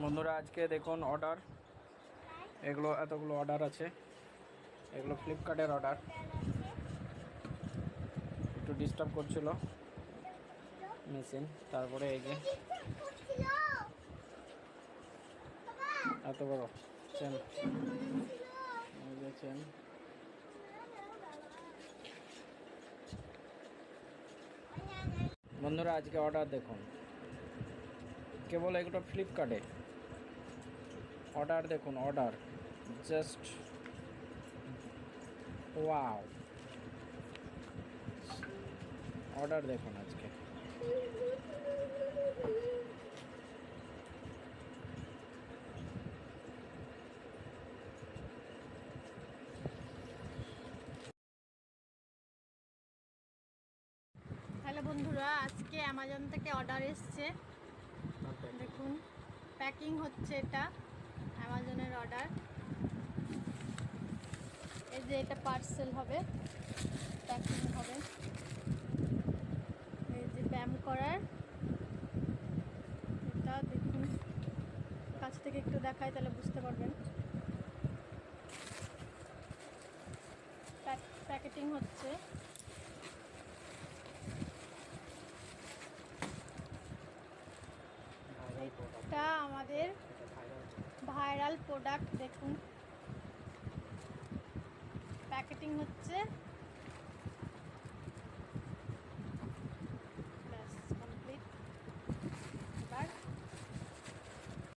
বন্ধুরা আজকে দেখুন অর্ডার, এগুলো এতগুলো অর্ডার আছে, এগুলো ফ্লিপকার্টের অর্ডার। একটু ডিস্টার্ব করছিল মেশিন, তারপরে এই যে এত বড় চেন, এই যে চেন। বন্ধুরা আজকে অর্ডার দেখুন, কেবল এগুলো ফ্লিপকার্টে অর্ডার দেখুন, অর্ডার জাস্ট ওয়াও, অর্ডার দেখুন আজকে। হ্যালো বন্ধুরা, আজকে অ্যামাজন থেকে অর্ডার এসছে। দেখুন প্যাকিং হচ্ছে, এটা অ্যামাজনের অর্ডার। এই যে এটা পার্সেল হবে, প্যাকিং হবে। এই যে ব্যায়াম করার, এটা দেখুন কাছ থেকে একটু দেখায় তাহলে বুঝতে পারবেন। প্যাকেটিং হচ্ছে। এটা আমাদের ভাইরাল প্রোডাক্ট, দেখুন প্যাকেটিং হচ্ছে।